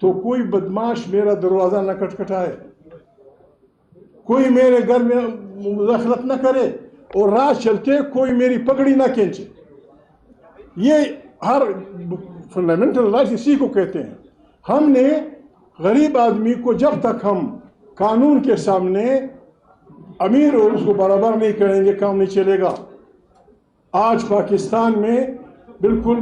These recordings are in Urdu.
تو کوئی بدماش میرا دروازہ نہ کھٹکھٹائے، کوئی میرے گھر میں مداخلت نہ کرے، اور راہ چلتے کوئی میری پگڑی نہ کھینچے۔ یہ ہر فنڈامنٹل رائٹس اسی کو کہتے ہیں۔ ہم نے غریب آدمی کو جب تک ہم قانون کے سامنے امیر اور اس کو برابر نہیں کریں گے، کام نہیں چلے گا۔ آج پاکستان میں بالکل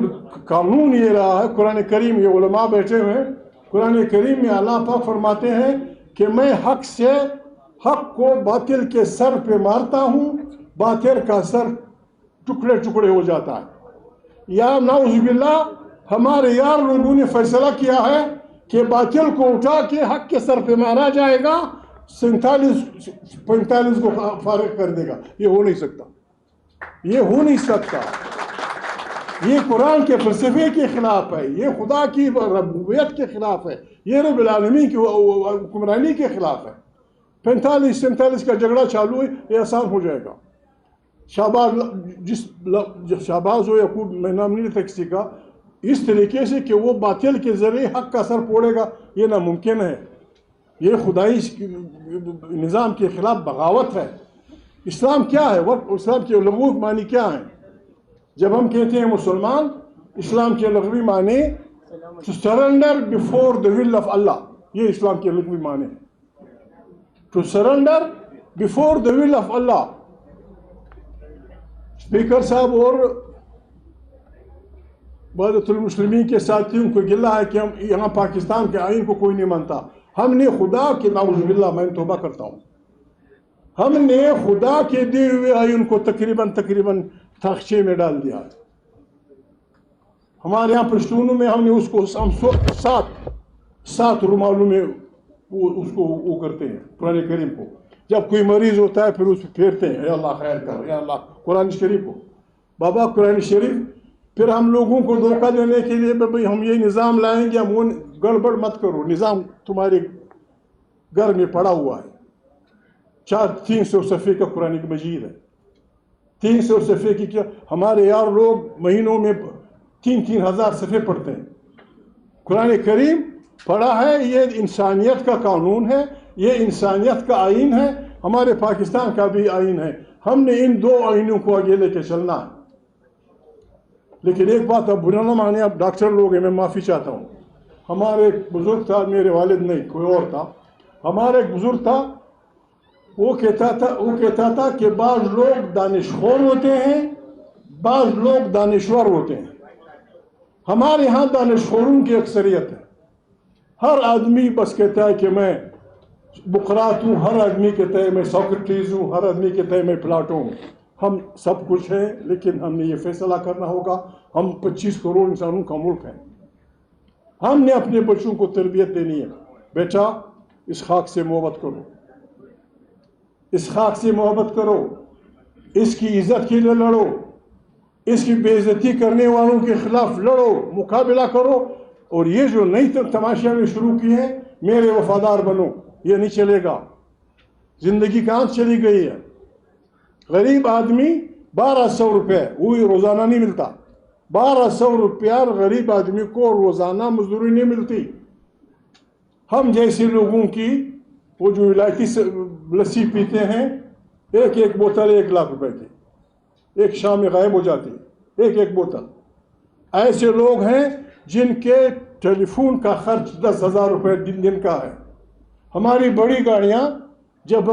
قانون یہ رہا ہے، قرآن کریم، یہ علماء بیٹھے ہوئے ہیں، قرآن کریم میں اللہ پاک فرماتے ہیں کہ میں حق کو باطل کے سر پہ مارتا ہوں، باطل کا سر ٹکڑے ٹکڑے ہو جاتا ہے۔ یا نعوذ باللہ، ہمارے یار لوگوں نے فیصلہ کیا ہے کہ باطل کو اٹھا کے حق کے سر پہ مارا جائے گا، 45 کو فارغ کر دے گا۔ یہ ہو نہیں سکتا، یہ ہو نہیں سکتا۔ یہ قرآن کے فلسفے کے خلاف ہے، یہ خدا کی ربوبیت کے خلاف ہے، یہ رب العالمین کی حکمرانی کے خلاف ہے۔ 45-47 کا جھگڑا چالو ہے، یہ آسان ہو جائے گا۔ شہباز ہو یعقوب، میں نام نہیں لیتا کسی کا، اس طریقے سے کہ وہ باطل کے ذریعے حق کا اثر پوڑے گا، یہ ناممکن ہے۔ یہ خدائی نظام کے خلاف بغاوت ہے۔ اسلام کیا ہے؟ اسلام کے لغوی معنی کیا ہیں؟ جب ہم کہتے ہیں مسلمان، اسلام کے لغوی معنی to surrender before the will of Allah، یہ اسلام کے لغوی معنی ہے۔ to surrender before the will of Allah۔ Speaker صاحب اور وحدت المسلمین کے ساتھیوں کو گلہ ہے کہ ہم یہاں پاکستان کے آئین کو کوئی نہیں مانتا۔ ہم نے خدا کے، نعوذ باللہ، میں توبہ کرتا ہوں، ہم نے خدا کے دیے ہوئے آئین کو تقریباً تاخچے میں ڈال دیا۔ ہمارے یہاں پشتونوں میں ہم نے اس کو سات رومالوں میں اس کو وہ کرتے ہیں، قرآن کریم کو۔ جب کوئی مریض ہوتا ہے پھر اس کو پھیرتے ہیں، اے اللہ خیر کر، اے اللہ، قرآن شریف کو۔ بابا قرآن شریف، پھر ہم لوگوں کو دھوکہ دینے کے لیے بھائی ہم یہ نظام لائیں گے، ہم وہ گڑبڑ مت کرو، نظام تمہارے گھر میں پڑا ہوا ہے۔ 300 صفحے کا قرآن مجید ہے، 300 صفحے کی کیا، ہمارے یار لوگ مہینوں میں 3 ہزار صفحے پڑھتے ہیں۔ قرآن کریم پڑھا ہے، یہ انسانیت کا قانون ہے، یہ انسانیت کا آئین ہے، ہمارے پاکستان کا بھی آئین ہے۔ ہم نے ان 2 آئینوں کو آگے لے کے چلنا ہے۔ لیکن ایک بات اب برا نہ مانے، اب ڈاکٹر لوگ ہیں، میں معافی چاہتا ہوں۔ ہمارے ایک بزرگ تھا، میرے والد نہیں، کوئی اور تھا، ہمارا ایک بزرگ تھا، وہ کہتا تھا کہ بعض لوگ دانشخور ہوتے ہیں، بعض لوگ دانشور ہوتے ہیں۔ ہمارے ہاں دانشخوروں کی اکثریت ہے۔ ہر آدمی بس کہتا ہے کہ میں بقراط ہوں، ہر آدمی کہتا ہے میں سوکریٹیز ہوں، ہر آدمی کہتا ہے میں پلاٹو ہوں۔ ہم سب کچھ ہیں، لیکن ہم نے یہ فیصلہ کرنا ہوگا، ہم 25 کروڑ انسانوں کا ملک ہیں۔ ہم نے اپنے بچوں کو تربیت دینی ہے، بیٹا اس خاک سے محبت کرو، اس خاک سے محبت کرو، اس کی عزت کے لیے لڑو، اس کی بے عزتی کرنے والوں کے خلاف لڑو، مقابلہ کرو۔ اور یہ جو نئی تماشا میں شروع کی ہے، میرے وفادار بنو، یہ نہیں چلے گا۔ زندگی کہاں چلی گئی ہے؟ غریب آدمی 1200 روپے، وہی روزانہ نہیں ملتا، 1200 روپیہ غریب آدمی کو روزانہ مزدوری نہیں ملتی۔ ہم جیسے لوگوں کی وہ جو ولایتی لسی پیتے ہیں، ایک بوتل 1 لاکھ روپے کی، ایک شام میں غائب ہو جاتی، ایک بوتل۔ ایسے لوگ ہیں جن کے ٹیلی فون کا خرچ 10,000 روپے دن کا ہے۔ ہماری بڑی گاڑیاں، جب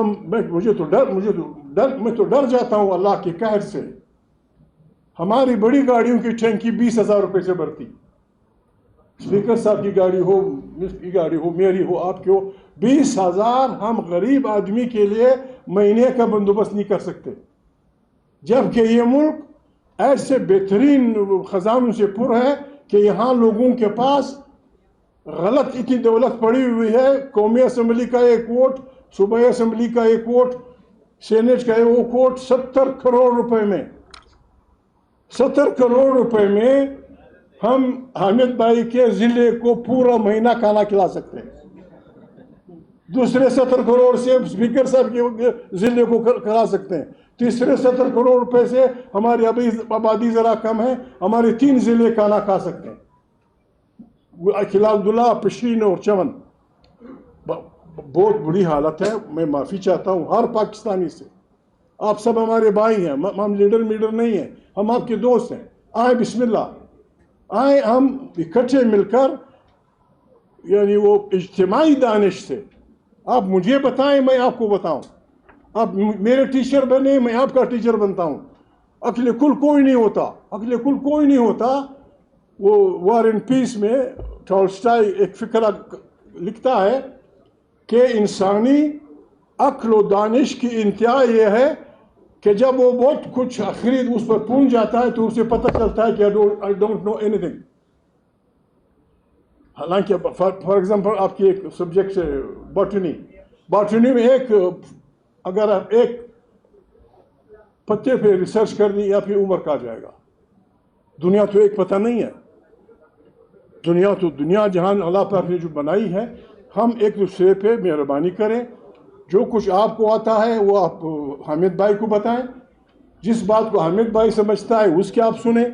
مجھے تو ڈر جاتا ہوں اللہ کے قہر سے۔ ہماری بڑی گاڑیوں کی ٹینکی 20,000 روپے سے بھرتی۔ اسپیکر صاحب کی گاڑی ہو، کی گاڑی ہو، میری ہو، آپ کی ہو، 20,000 ہم غریب آدمی کے لیے مہینے کا بندوبست نہیں کر سکتے، جبکہ یہ ملک ایسے بہترین خزانوں سے پر ہے کہ یہاں لوگوں کے پاس غلط اتنی دولت پڑی ہوئی ہے۔ قومی اسمبلی کا 1 ووٹ، صوبائی اسمبلی کا 1 ووٹ، سینٹ کا 1 ووٹ، 70 کروڑ روپے میں، 70 کروڑ روپے میں ہم حامد بھائی کے ضلع کو پورا مہینہ کھانا کھلا سکتے ہیں۔ دوسرے 70 کروڑ سے اسپیکر صاحب کے ضلع کو کھلا سکتے ہیں۔ تیسرے 70 کروڑ روپے سے ہماری آبادی ذرا کم ہے، ہمارے 3 ضلع کھانا کھا سکتے ہیں۔ خلا عبداللہ پشین اور چمن بہت بری حالت ہے. میں معافی چاہتا ہوں ہر پاکستانی سے. آپ سب ہمارے بھائی ہیں, ہم لیڈر نہیں ہیں, ہم آپ کے دوست ہیں. آئیں بسم اللہ, آئیں ہم اکٹھے مل کر یعنی وہ اجتماعی دانش سے آپ مجھے بتائیں, میں آپ کو بتاؤں. آپ میرے ٹیچر بنے, میں آپ کا ٹیچر بنتا ہوں. عقل کل کوئی نہیں ہوتا, عقل کل کوئی نہیں ہوتا. وہ وار اینڈ پیس میں ٹالسٹائی ایک فقرہ لکھتا ہے کہ انسانی عقل و دانش کی انتہا یہ ہے کہ جب وہ بہت کچھ خرید اس پر پہنچ جاتا ہے تو اسے پتہ چلتا ہے کہ I don't know anything. حالانکہ فار ایگزامپل آپ کی ایک سبجیکٹ ہے باٹنی میں اگر آپ ایک پتے پہ ریسرچ کر دی یا پھر عمر کا جائے گا. دنیا تو ایک پتہ نہیں ہے. دنیا جہان اللہ پاک نے جو بنائی ہے, ہم ایک دوسرے پہ مہربانی کریں. جو کچھ آپ کو آتا ہے وہ آپ حامد بھائی کو بتائیں. جس بات کو حامد بھائی سمجھتا ہے اس کی آپ سنیں.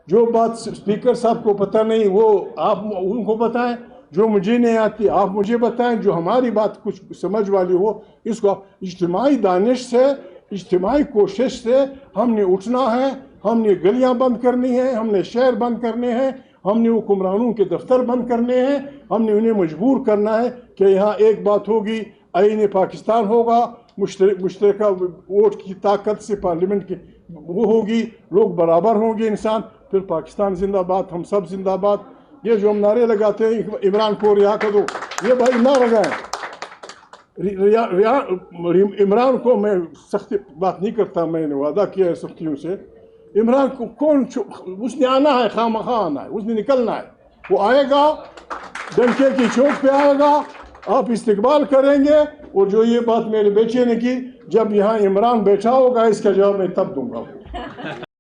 جو بات اسپیکر صاحب کو پتہ نہیں وہ آپ ان کو بتائیں. جو مجھے نہیں آتی آپ مجھے بتائیں. جو ہماری بات کچھ سمجھ والی ہو اس کو اجتماعی دانش سے, اجتماعی کوشش سے ہم نے اٹھنا ہے. ہم نے گلیاں بند کرنی ہیں, ہم نے شہر بند کرنے ہیں, ہم نے حکمرانوں کے دفتر بند کرنے ہیں. ہم نے انہیں مجبور کرنا ہے کہ یہاں ایک بات ہوگی, آئین پاکستان ہوگا, مشترکہ ووٹ کی طاقت سے پارلیمنٹ کی وہ ہوگی, لوگ برابر ہوں گے انسان. پھر پاکستان زندہ باد, ہم سب زندہ باد. یہ جو ہم نعرے لگاتے ہیں عمران کو رہا کر دو, یہ بھائی نہ لگائیں. عمران کو میں سختی بات نہیں کرتا, میں نے وعدہ کیا ہے سختیوں سے. عمران کو کون اس نے آنا ہے, خواہ مخواہ آنا ہے, اس نے نکلنا ہے. وہ آئے گا, ڈنکے کی چوک پہ آئے گا, آپ استقبال کریں گے. اور جو یہ بات میرے بیٹے نے کی, جب یہاں عمران بیٹھا ہوگا اس کا جواب میں تب دوں گا.